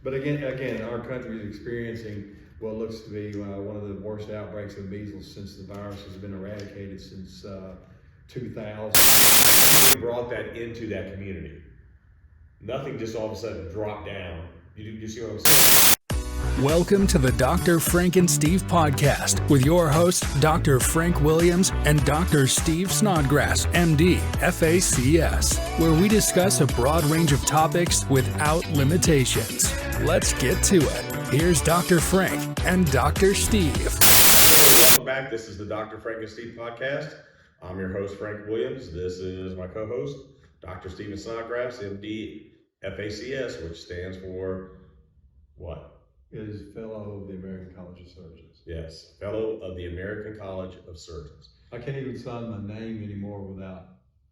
But again, our country is experiencing what looks to be one of the worst outbreaks of measles since the virus has been eradicated since 2000. We brought that into that community. Nothing just all of a sudden dropped down. You see what I'm saying? Welcome to the DrFrankenSteve Podcast with your hosts, Dr. Frank Williams and Dr. Steve Snodgrass, MD, FACS, where we discuss a broad range of topics without limitations. Let's get to it. Here's Dr. Frank and Dr. Steve. Welcome back. This is the DrFrankenSteve Podcast. I'm your host, Frank Williams. This is my co-host, Dr. Steve Snodgrass, MD, FACS, which stands for what? Is Fellow of the American College of Surgeons. Yes, Fellow of the American College of Surgeons. I can't even sign my name anymore without,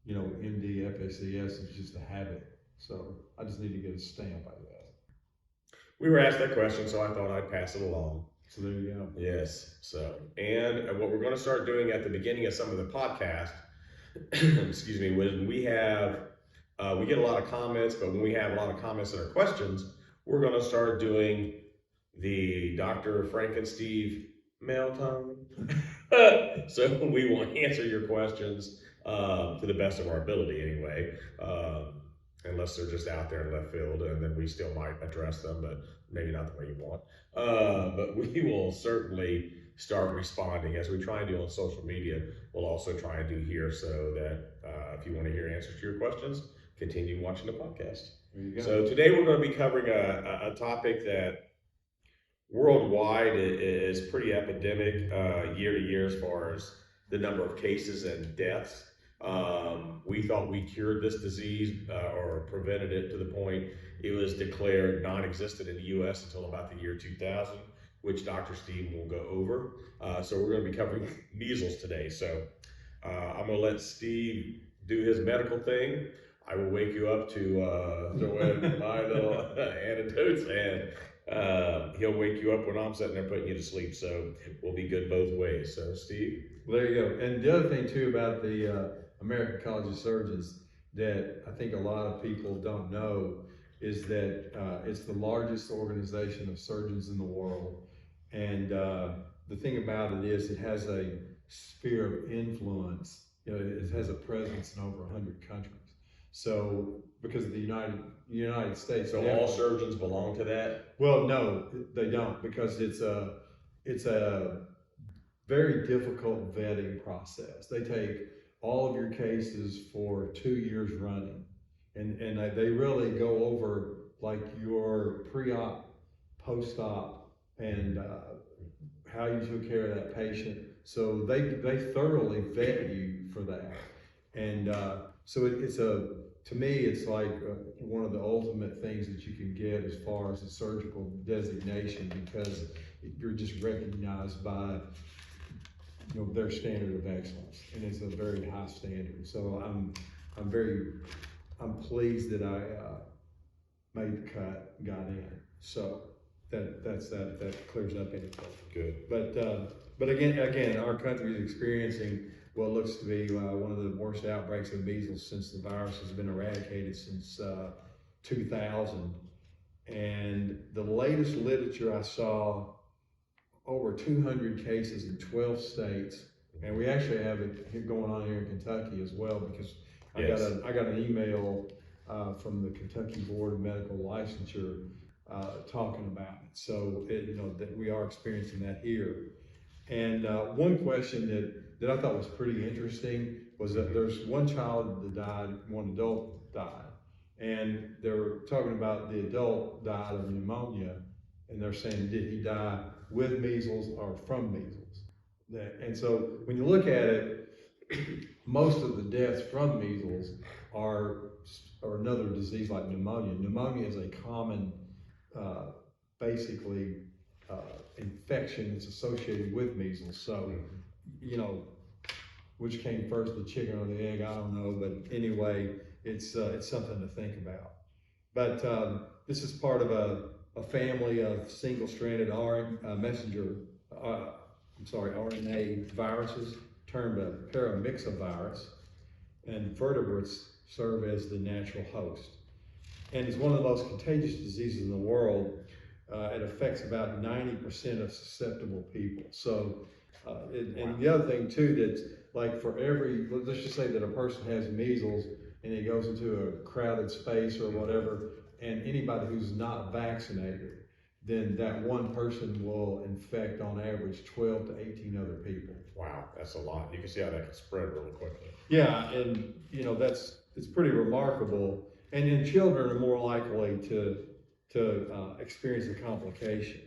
MD, FACS. It's just a habit. So I just need to get a stamp out of that. We were asked that question, so I thought I'd pass it along. So there you go. Yes. So, and what we're going to start doing at the beginning of some of the podcast, excuse me, when we have, we get a lot of comments, but when we have a lot of comments that are questions, we're going to start doing the DrFrankenSteve mail time. So we will answer your questions to the best of our ability anyway, unless they're just out there in left field, and then we still might address them, but maybe not the way you want. But we will certainly start responding as we try and do on social media. We'll also try and do here, so that if you want to hear answers to your questions, continue watching the podcast. There you go. So today we're going to be covering a topic that worldwide is pretty epidemic year to year as far as the number of cases and deaths. We thought we cured this disease or prevented it to the point it was declared non-existent in the U.S. until about the year 2000, which Dr. Steve will go over. So we're going to be covering measles today. So I'm going to let Steve do his medical thing. I will wake you up to throw in my little anecdotes, and he'll wake you up when I'm sitting there putting you to sleep. So we'll be good both ways. So Steve. Well, there you go. And the other thing too about the American College of Surgeons that I think a lot of people don't know is that it's the largest organization of surgeons in the world. And the thing about it is it has a sphere of influence. It has a presence in over 100 countries. So because of the United States. So all surgeons belong to that? Well, no, they don't, because it's a very difficult vetting process. They take all of your cases for 2 years running, and they really go over like your pre-op, post-op, and how you took care of that patient. So they thoroughly vet you for that, and so to me, it's like one of the ultimate things that you can get as far as a surgical designation, because you're just recognized by their standard of excellence, and it's a very high standard. So I'm pleased that I made the cut, got in. So that clears up anything. Good. But again, our country is experiencing what looks to be one of the worst outbreaks of measles since the virus has been eradicated since 2000. And the latest literature I saw, over 200 cases in 12 states. And we actually have it going on here in Kentucky as well, because Yes. I got an email from the Kentucky Board of Medical Licensure talking about it. So that we are experiencing that here. And one question that I thought was pretty interesting was that there's one child that died, one adult died. And they're talking about the adult died of pneumonia, and they're saying, did he die with measles or from measles? And so when you look at it, most of the deaths from measles are another disease like pneumonia. Pneumonia is a common, basically, infection that's associated with measles. So, which came first, the chicken or the egg, I don't know. But anyway, it's something to think about. But this is part of a family of single-stranded RNA viruses termed a paramyxovirus, and vertebrates serve as the natural host. and it's one of the most contagious diseases in the world. It affects about 90% of susceptible people. So, and the other thing too, that's like for every, let's just say that a person has measles and he goes into a crowded space or whatever, and anybody who's not vaccinated, then that one person will infect on average 12 to 18 other people. Wow, that's a lot. You can see how that can spread really quickly. Yeah, and you know, it's pretty remarkable. And then children are more likely to experience a complication.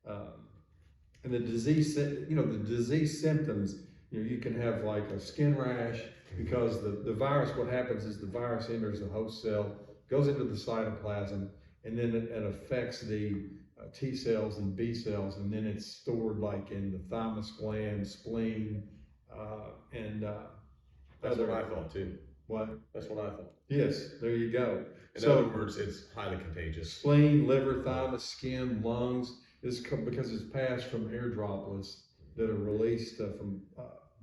And the disease symptoms, you can have like a skin rash because the virus, what happens is the virus enters the host cell, goes into the cytoplasm, and then it affects the T cells and B cells, and then it's stored like in the thymus gland, spleen, and that's what I thought too. What? That's what I thought. Yes, there you go. In other words, it's highly contagious. Spleen, liver, thymus, skin, lungs, because it's passed from air droplets that are released from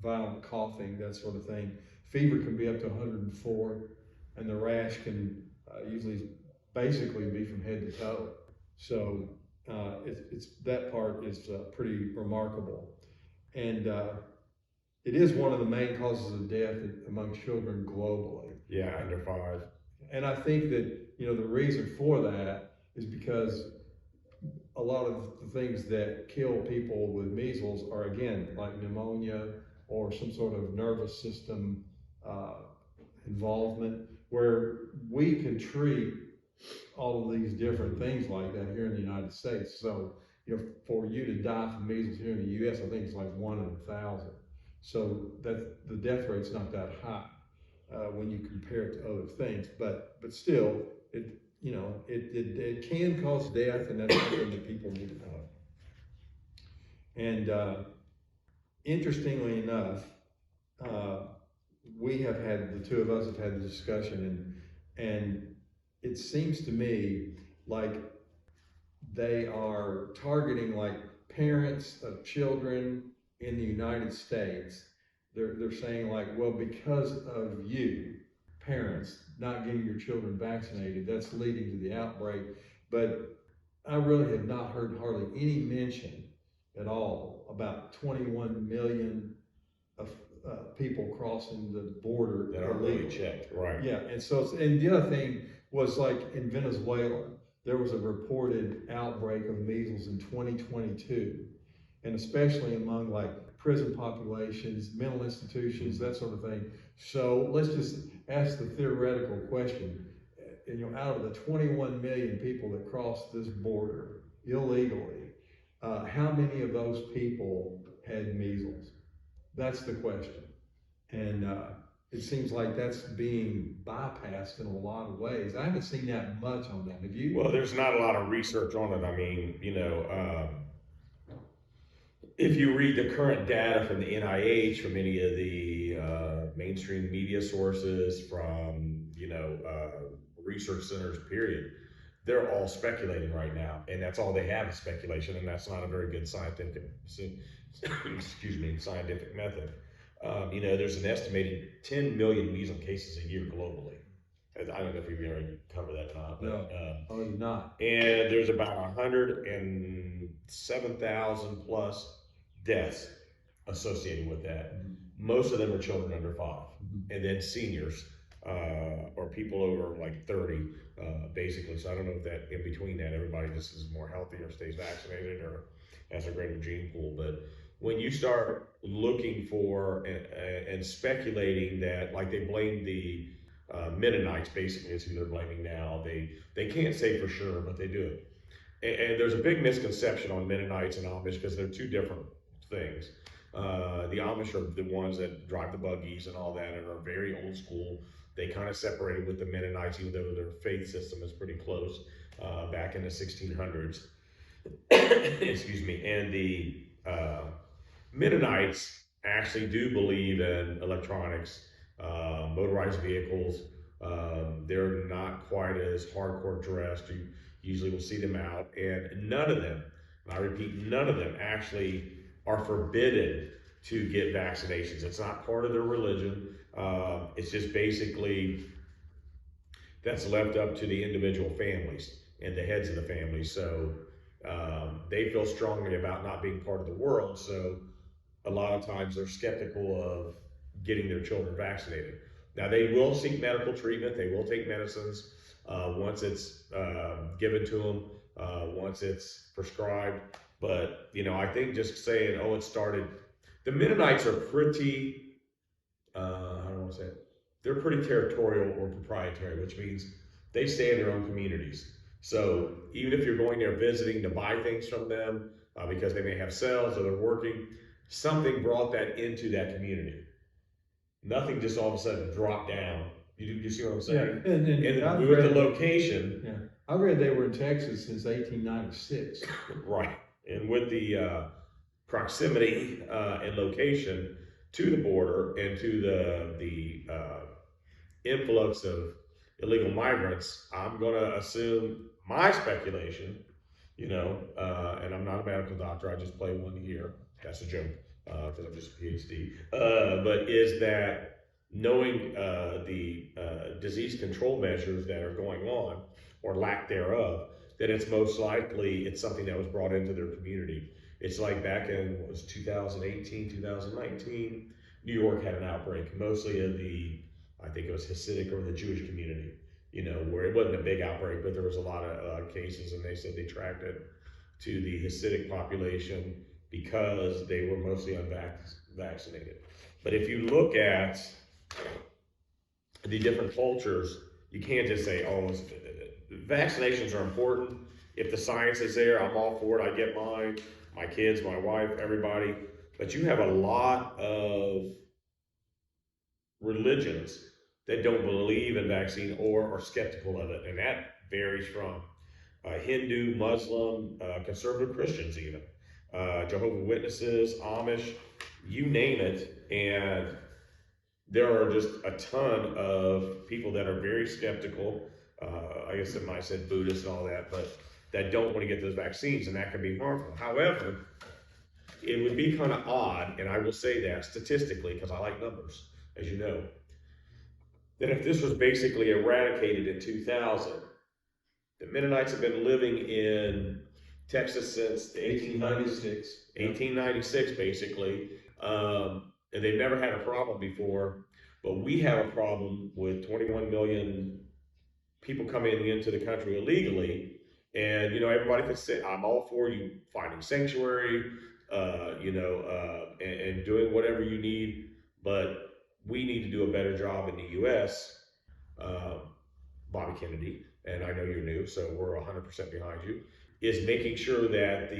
violent coughing, that sort of thing. Fever can be up to 104, and the rash can usually basically be from head to toe. So it's that part is pretty remarkable. And it is one of the main causes of death among children globally. Yeah, under 5. And I think that, the reason for that is because a lot of the things that kill people with measles are, again, like pneumonia or some sort of nervous system involvement, where we can treat all of these different things like that here in the United States. So, for you to die from measles here in the U.S., I think it's like 1 in 1,000. So that the death rate's not that high when you compare it to other things, but still, it can cause death, and that's something that people need to know. And interestingly enough, the two of us have had the discussion, and it seems to me like they are targeting like parents of children in the United States. They're saying like, well, because of you, parents, not getting your children vaccinated, that's leading to the outbreak. But I really have not heard hardly any mention at all about 21 million of people crossing the border that are really checked, right? Yeah, and the other thing was like in Venezuela, there was a reported outbreak of measles in 2022, and especially among like prison populations, mental institutions, that sort of thing. So let's just ask the theoretical question, out of the 21 million people that crossed this border illegally, how many of those people had measles? That's the question. And it seems like that's being bypassed in a lot of ways. I haven't seen that much on that. Have you? Well, there's not a lot of research on it. I mean, if you read the current data from the NIH, from any of the mainstream media sources, from, research centers, period, they're all speculating right now. And that's all they have is speculation, and that's not a very good scientific method. There's an estimated 10 million measles cases a year globally. I don't know if we've already covered that or not. No, probably not. And there's about 107,000 plus deaths associated with that. Mm-hmm. Most of them are children under 5, and then seniors or people over like 30, basically. So I don't know if that in between that, everybody just is more healthy or stays vaccinated or has a greater gene pool. But when you start looking for and speculating that, like they blame the Mennonites, basically is who they're blaming now. They can't say for sure, but they do it. And there's a big misconception on Mennonites and Amish because they're two different things. The Amish are the ones that drive the buggies and all that and are very old school. They kind of separated with the Mennonites, even though their faith system is pretty close, back in the 1600s. Excuse me. And the Mennonites actually do believe in electronics, motorized vehicles. They're not quite as hardcore dressed. You usually will see them out, and none of them, and I repeat, none of them actually are forbidden to get vaccinations. It's not part of their religion. It's just basically, that's left up to the individual families and the heads of the family. So they feel strongly about not being part of the world. So a lot of times they're skeptical of getting their children vaccinated. Now they will seek medical treatment. They will take medicines once it's given to them, once it's prescribed. But I think just saying, oh, it started. The Mennonites are pretty. I don't want to say it. They're pretty territorial or proprietary, which means they stay in their own communities. So even if you're going there visiting to buy things from them because they may have sales or they're working, something brought that into that community. Nothing just all of a sudden dropped down. You see what I'm saying? Yeah, and with the location. Yeah, I read they were in Texas since 1896. Right, and with the proximity and location to the border and to the influx of illegal migrants, I'm going to assume my speculation, and I'm not a medical doctor, I just play one here. That's a joke, because I'm just a PhD. But is that knowing the disease control measures that are going on, or lack thereof, that it's most likely it's something that was brought into their community. It's like back in, 2018, 2019, New York had an outbreak, mostly of I think it was Hasidic or the Jewish community, where it wasn't a big outbreak, but there was a lot of cases, and they said they tracked it to the Hasidic population because they were mostly unvaccinated. But if you look at the different cultures, you can't just say, oh, vaccinations are important. If the science is there, I'm all for it. I get mine, my kids, my wife, everybody. But you have a lot of religions that don't believe in vaccine or are skeptical of it. And that varies from Hindu, Muslim, conservative Christians even, Jehovah's Witnesses, Amish, you name it. And there are just a ton of people that are very skeptical. I guess I might have said Buddhists and all that, but that don't want to get those vaccines, and that can be harmful. However, it would be kind of odd, and I will say that statistically, because I like numbers, as you know, that if this was basically eradicated in 2000, the Mennonites have been living in Texas since 1896 basically, and they've never had a problem before, but we have a problem with 21 million people coming into the country illegally. And, everybody can say, I'm all for you finding sanctuary, and doing whatever you need, but we need to do a better job in the U.S. Bobby Kennedy, and I know you're new, so we're 100% behind you, is making sure that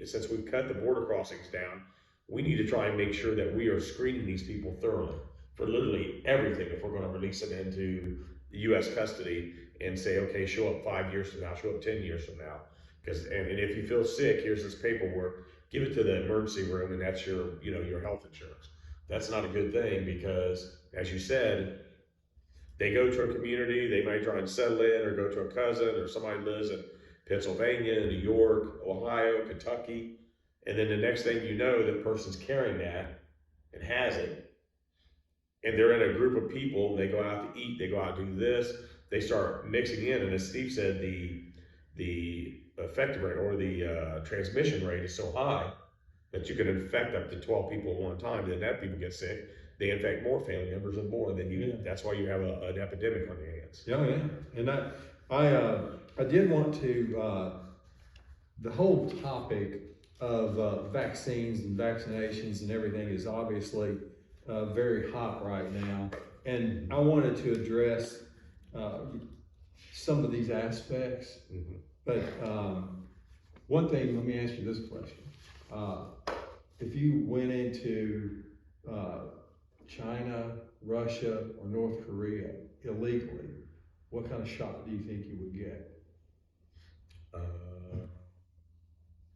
since we've cut the border crossings down, we need to try and make sure that we are screening these people thoroughly for literally everything if we're going to release them into the U.S. custody and say, okay, show up 5 years from now, show up 10 years from now. And if you feel sick, here's this paperwork, give it to the emergency room, and that's your health insurance. That's not a good thing because, as you said, they go to a community, they might try and settle in or go to a cousin or somebody lives in Pennsylvania, New York, Ohio, Kentucky, and then the next thing you know, the person's carrying that and has it, and they're in a group of people, and they go out to eat, they go out to do this, they start mixing in, and as Steve said, the infective rate or the transmission rate is so high that you can infect up to 12 people at one time, then that people get sick, they infect more family members and more, and then that's why you have an epidemic on your hands. Oh yeah, and I did want to, the whole topic of vaccines and vaccinations and everything is obviously very hot right now, and I wanted to address some of these aspects. Mm-hmm. But one thing, let me ask you this question. If you went into China, Russia, or North Korea illegally, what kind of shot do you think you would get?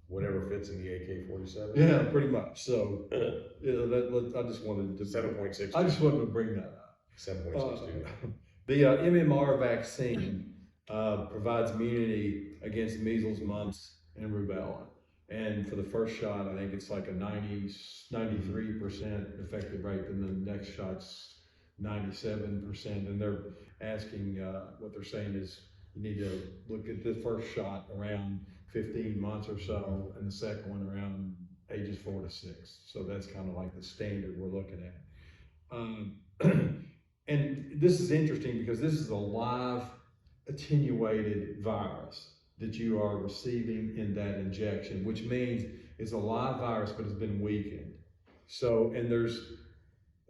Whatever fits in the AK-47. Yeah, pretty much. So, I just wanted to 7.62. I just wanted to bring that up. 7.62. The MMR vaccine provides immunity against measles, mumps, and rubella. And for the first shot, I think it's like a 93% effective rate, and the next shot's 97%, and they're asking, what they're saying is you need to look at the first shot around 15 months or so, and the second one around ages 4 to 6. So that's kind of like the standard we're looking at. And this is interesting because this is a live attenuated virus that you are receiving in that injection, which means it's a live virus, but it's been weakened. So, and there's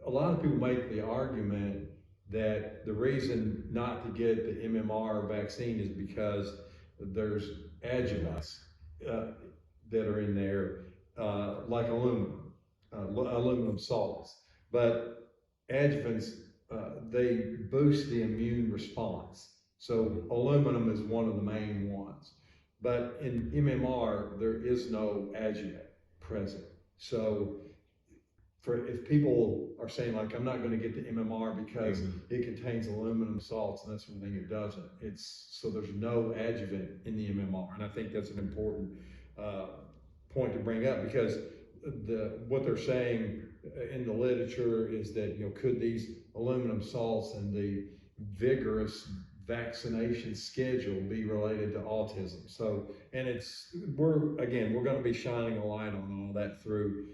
a lot of people make the argument that the reason not to get the MMR vaccine is because there's adjuvants that are in there, like aluminum salts. But adjuvants, they boost the immune response. So aluminum is one of the main ones. But in MMR, there is no adjuvant present. So if people are saying like, I'm not going to get the MMR because it contains aluminum salts and that sort of thing, it doesn't. So there's no adjuvant in the MMR. And I think that's an important point to bring up, because what they're saying in the literature is that, could these aluminum salts and the vigorous vaccination schedule be related to autism? So, and we're going to be shining a light on all that through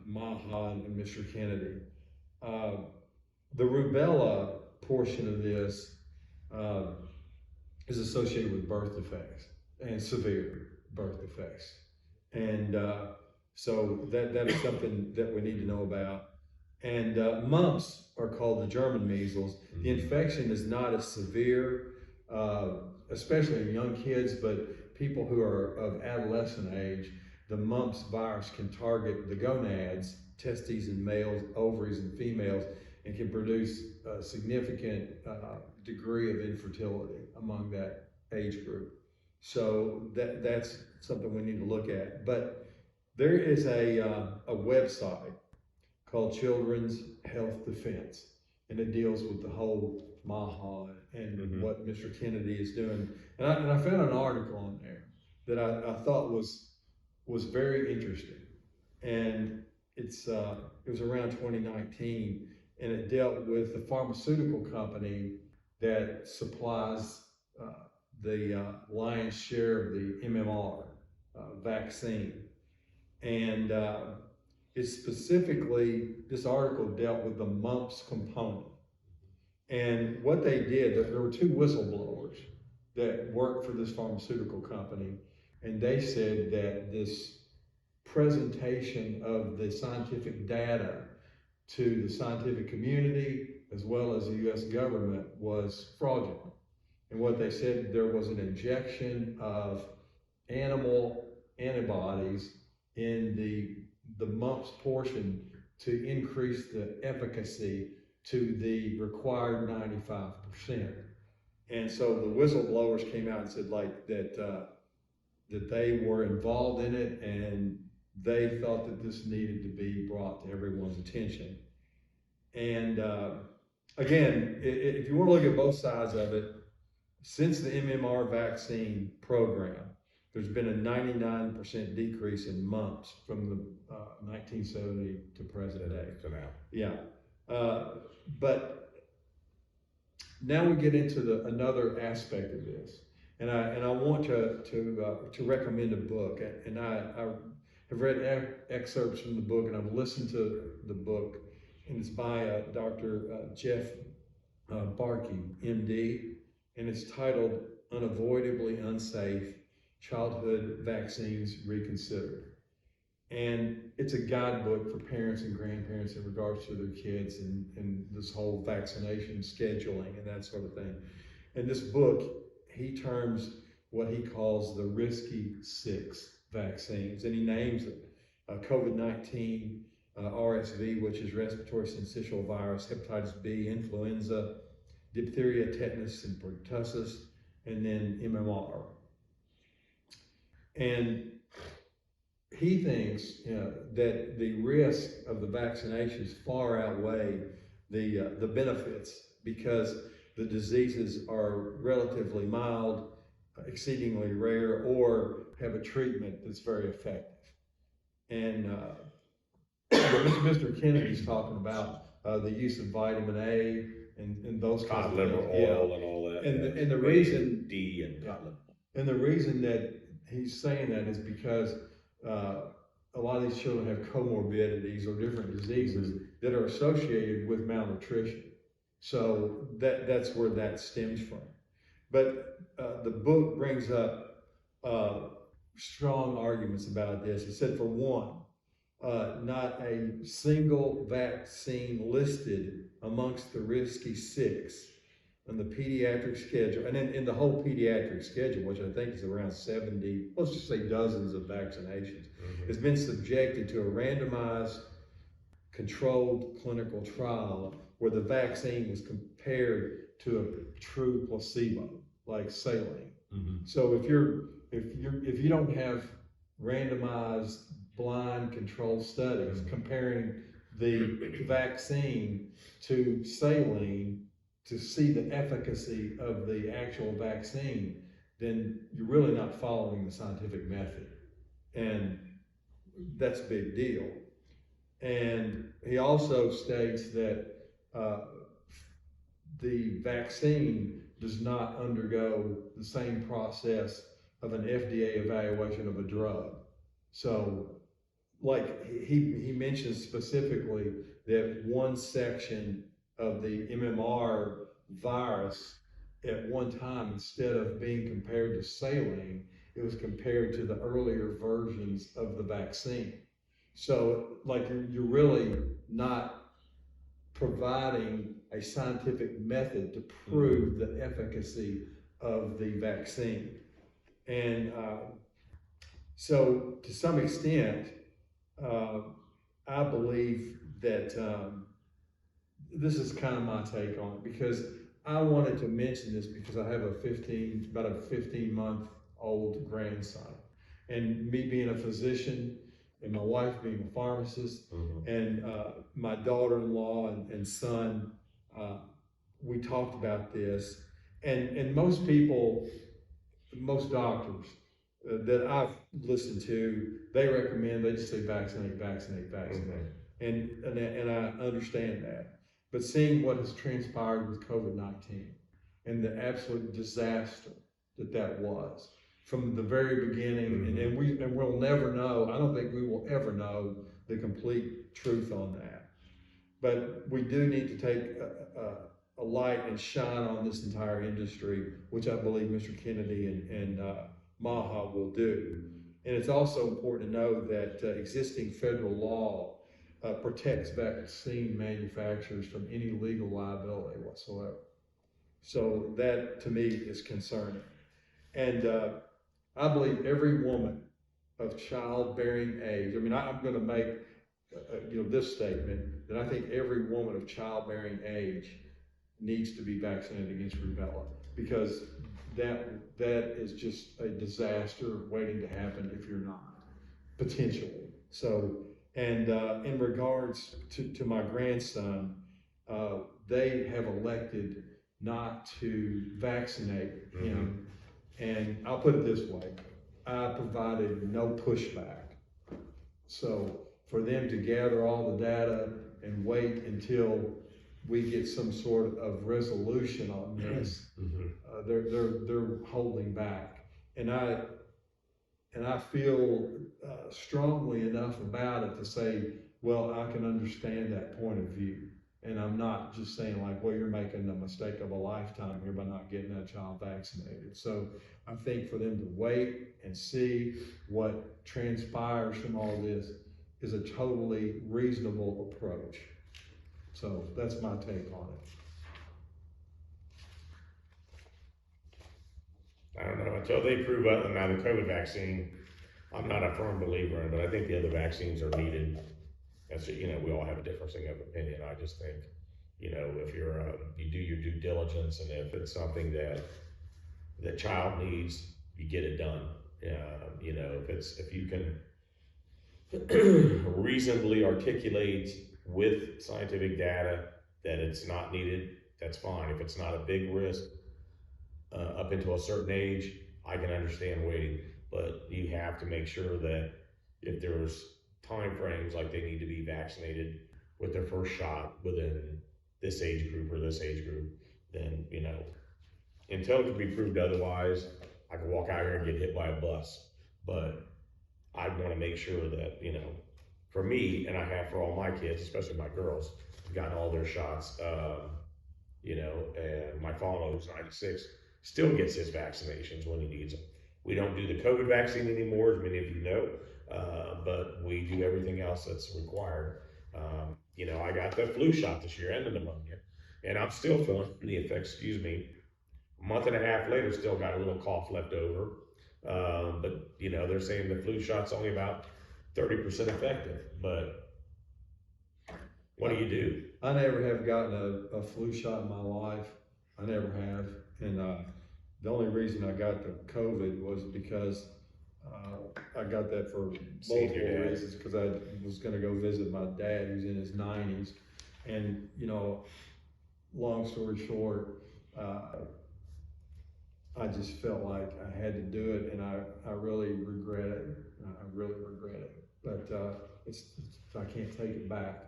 Maha and Mr. Kennedy. The rubella portion of this is associated with birth defects and severe birth defects. And so that is something that we need to know about. And mumps are called the German measles. The infection is not as severe, especially in young kids, but people who are of adolescent age, the mumps virus can target the gonads, testes in males, ovaries in females, and can produce a significant degree of infertility among that age group. So that's something we need to look at. But there is a website called Children's Health Defense, and it deals with the whole Maha and what Mr. Kennedy is doing. And I found an article on there that I thought was very interesting, and it was around 2019, and it dealt with the pharmaceutical company that supplies the lion's share of the MMR vaccine. And this article dealt with the mumps component. And what they did, there were two whistleblowers that worked for this pharmaceutical company, and they said that this presentation of the scientific data to the scientific community as well as the U.S. government was fraudulent. And what they said, there was an injection of animal antibodies in the mumps portion to increase the efficacy to the required 95%. And so the whistleblowers came out and said that they were involved in it, and they thought that this needed to be brought to everyone's attention. And again, if you want to look at both sides of it, since the MMR vaccine program, there's been a 99% decrease in mumps from the 1970 to present day. To now. Yeah. But now we get into another aspect of this. And I want to recommend a book, and I have read excerpts from the book, and I've listened to the book, and it's by Dr. Jeff Barkey, MD, and it's titled "Unavoidably Unsafe: Childhood Vaccines Reconsidered." And it's a guidebook for parents and grandparents in regards to their kids and this whole vaccination scheduling and that sort of thing. And this book, he terms what he calls the risky 6 vaccines, and he names it COVID-19, RSV, which is respiratory syncytial virus, hepatitis B, influenza, diphtheria, tetanus, and pertussis, and then MMR. And he thinks that the risk of the vaccinations far outweigh the benefits, because the diseases are relatively mild, exceedingly rare, or have a treatment that's very effective. And what Mr. Kennedy's talking about the use of vitamin A and those kinds Cod of liver things. oil and all that. And the A reason and D and cod liver. And the reason that he's saying that is because a lot of these children have comorbidities or different diseases that are associated with malnutrition. So that's where that stems from. But the book brings up strong arguments about this. It said, for one, not a single vaccine listed amongst the risky six on the pediatric schedule, and in the whole pediatric schedule, which I think is around 70, let's just say dozens of vaccinations, has been subjected to a randomized controlled clinical trial where the vaccine was compared to a true placebo, like saline. So if you don't have randomized blind controlled studies comparing the vaccine to saline to see the efficacy of the actual vaccine, then you're really not following the scientific method. And that's a big deal. And he also states that the vaccine does not undergo the same process of an FDA evaluation of a drug. So, like he mentions specifically that one section of the MMR virus at one time, instead of being compared to saline, it was compared to the earlier versions of the vaccine. So, like, you're really not providing a scientific method to prove the efficacy of the vaccine. And so, to some extent, I believe that this is kind of my take on it, because I wanted to mention this because I have about a 15-month-old grandson, and me being a physician and my wife being a pharmacist, and my daughter-in-law and son, we talked about this, and most people, most doctors that I've listened to, they just say vaccinate. And I understand that. But seeing what has transpired with COVID-19 and the absolute disaster that was from the very beginning, and we'll never know, I don't think we will ever know the complete truth on that. But we do need to take a light and shine on this entire industry, which I believe Mr. Kennedy and Maha will do. And it's also important to know that existing federal law protects vaccine manufacturers from any legal liability whatsoever. So that, to me, is concerning. And I believe every woman of childbearing age, I mean, I'm going to make this statement, that I think every woman of childbearing age needs to be vaccinated against rubella, because that is just a disaster waiting to happen if you're not, potentially. So, and in regards to my grandson, they have elected not to vaccinate him. And I'll put it this way, I provided no pushback. So for them to gather all the data and wait until we get some sort of resolution on this, they're holding back. And I feel strongly enough about it to say, well, I can understand that point of view. And I'm not just saying like, well, you're making the mistake of a lifetime here by not getting that child vaccinated. So I think for them to wait and see what transpires from all this is a totally reasonable approach. So that's my take on it. I don't know, until they prove out now the COVID vaccine, I'm not a firm believer in it, but I think the other vaccines are needed. That's, we all have a differing of opinion. I just think, if you're, you do your due diligence, and if it's something that the child needs, you get it done. If you can reasonably articulate with scientific data that it's not needed, that's fine. If it's not a big risk, up until a certain age, I can understand waiting, but you have to make sure that if there's time frames like they need to be vaccinated with their first shot within this age group or this age group, then, you know, until it can be proved otherwise, I can walk out here and get hit by a bus. But I want to make sure that, you know, for me, and I have for all my kids, especially my girls, have gotten all their shots, you know, and my father, who's 96, still gets his vaccinations when he needs them. We don't do the COVID vaccine anymore, as many of you know, but we do everything else that's required. You know, I got the flu shot this year and the pneumonia, and I'm still feeling the effects, a month and a half later, still got a little cough left over. But, you know, they're saying the flu shot's only about 30% effective, but what do you do? I never have gotten a flu shot in my life. I never have. And the only reason I got the COVID was because I got that for multiple reasons, because I was going to go visit my dad, who's in his 90s. And, you know, long story short, I just felt like I had to do it, and I really regret it. I really regret it. But I can't take it back.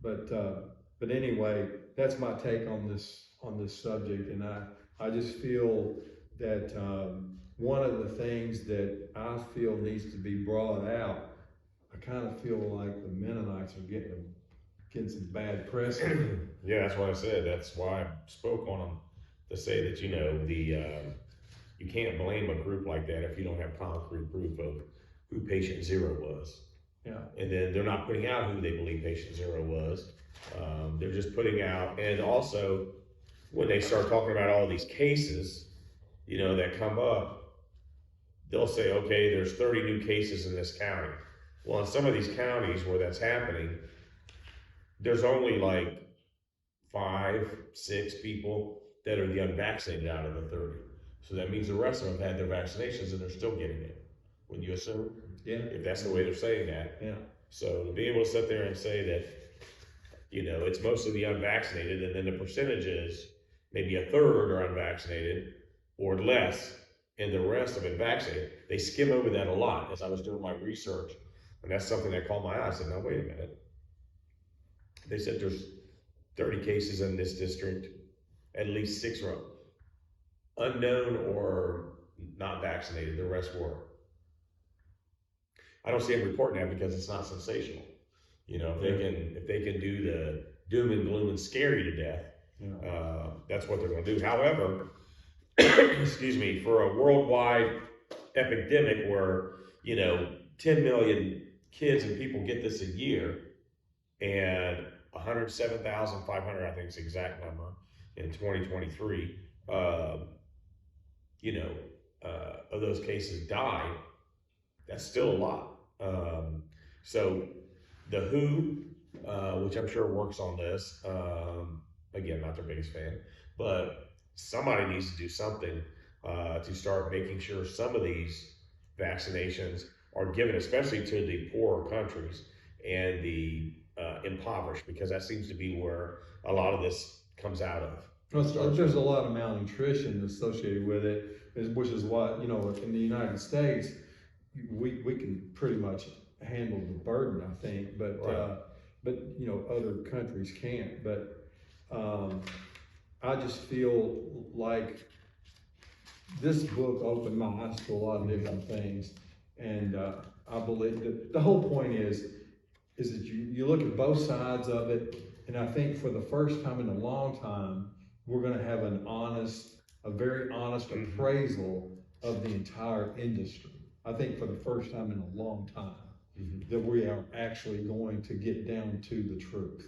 But anyway, that's my take on this subject, and I just feel that one of the things that I feel needs to be brought out. I kind of feel like the Mennonites are getting some bad press. Yeah, that's what I said. That's why I spoke on them, to say that, you know, you can't blame a group like that if you don't have concrete proof of who patient zero was. Yeah. And then they're not putting out who they believe patient zero was. They're just putting out, and also when they start talking about all these cases, you know, that come up, they'll say, okay, there's 30 new cases in this county. Well, in some of these counties where that's happening, there's only like 5, 6 people that are the unvaccinated out of the 30. So that means the rest of them had their vaccinations and they're still getting it. Wouldn't you assume? Yeah. If that's the way they're saying that. Yeah. So to be able to sit there and say that, you know, it's mostly the unvaccinated, and then the percentages, maybe a third are unvaccinated or less, and the rest have been vaccinated. They skim over that a lot as I was doing my research. And that's something that caught my eye. I said, now, wait a minute. They said there's 30 cases in this district, at least 6 are unknown or not vaccinated. The rest were. I don't see them reporting that because it's not sensational. You know, if they can do the doom and gloom and scare you to death, that's what they're going to do. However, excuse me, for a worldwide epidemic where, you know, 10 million kids and people get this a year, and 107,500, I think is the exact number, in 2023, you know, of those cases died, that's still a lot. So the WHO, which I'm sure works on this, again, not their biggest fan, but somebody needs to do something to start making sure some of these vaccinations are given, especially to the poorer countries and the impoverished, because that seems to be where a lot of this comes out of. Well, there's a lot of malnutrition associated with it, which is why, you know, in the United States, we can pretty much handle the burden, I think, but Right. But you know, other countries can't. But I just feel like this book opened my eyes to a lot of different things, and I believe that the whole point is that you look at both sides of it, and I think for the first time in a long time, we're going to have a very honest appraisal of the entire industry. I think for the first time in a long time, that we are actually going to get down to the truth.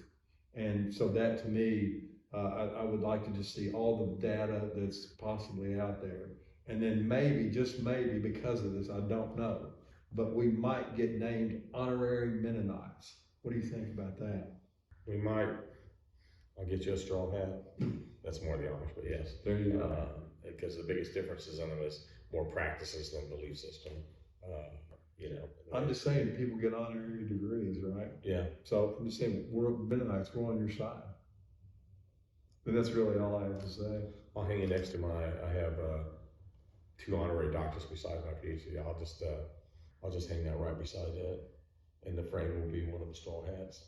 And so that, to me, I would like to just see all the data that's possibly out there. And then maybe, just maybe, because of this, I don't know, but we might get named honorary Mennonites. What do you think about that? We might. I'll get you a straw hat. That's more the Amish, but yes. There you go. Because the biggest differences in them is more practices than belief system. You know. I'm just saying, people get honorary degrees, right? Yeah. So I'm just saying, we're Mennonites, we're on your side. But that's really all I have to say. I'll hang it next to I have 2 honorary doctors besides my PhD. I'll just hang that right beside that, and the frame will be one of the straw hats.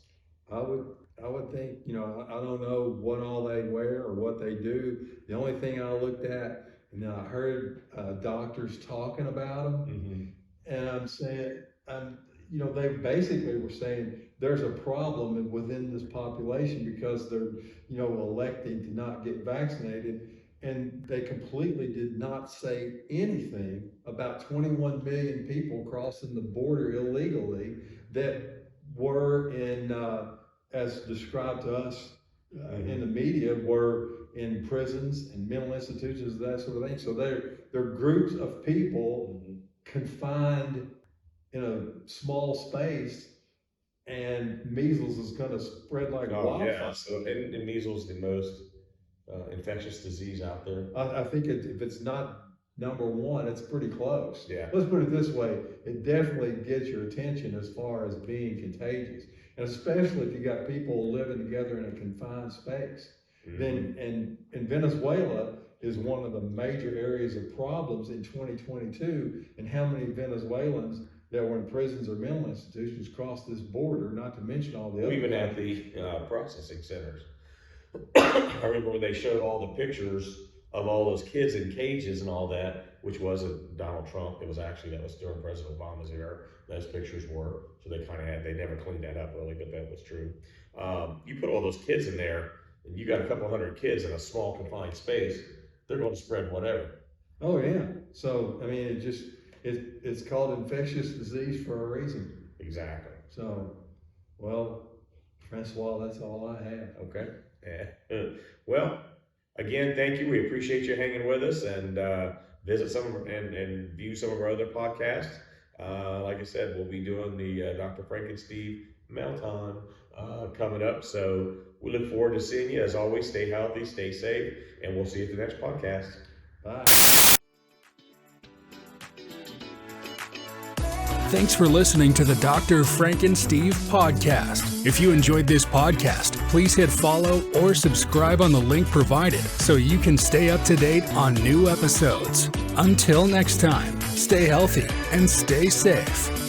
I would think, I don't know what all they wear or what they do. The only thing I looked at, and then I heard doctors talking about them, and I'm saying, they basically were saying there's a problem within this population because they're, electing to not get vaccinated. And they completely did not say anything about 21 million people crossing the border illegally that were as described to us in the media, were in prisons and mental institutions, that sort of thing. So they're groups of people confined in a small space, and measles is going to spread like wildfire. Yeah, so and measles the most infectious disease out there. I think if it's not number one, it's pretty close. Yeah. Let's put it this way: it definitely gets your attention as far as being contagious, and especially if you got people living together in a confined space. Then, and Venezuela is one of the major areas of problems in 2022, and how many Venezuelans that were in prisons or mental institutions crossed this border, not to mention all the other. Even at the processing centers. I remember when they showed all the pictures of all those kids in cages and all that, which wasn't Donald Trump. That was during President Obama's era. Those pictures were. So they never cleaned that up really, but that was true. You put all those kids in there, and you got a couple hundred kids in a small confined space, they're going to spread whatever. Oh yeah. So, I mean, it's called infectious disease for a reason. Exactly. So, well, Francois, that's all I have. Okay. Yeah. Well, again, thank you. We appreciate you hanging with us, and visit and view some of our other podcasts. Like I said, we'll be doing the DrFrankenSteve Marathon coming up. So we look forward to seeing you. As always, stay healthy, stay safe, and we'll see you at the next podcast. Bye. Thanks for listening to the DrFrankenSteve Podcast. If you enjoyed this podcast, please hit follow or subscribe on the link provided so you can stay up to date on new episodes. Until next time, stay healthy and stay safe.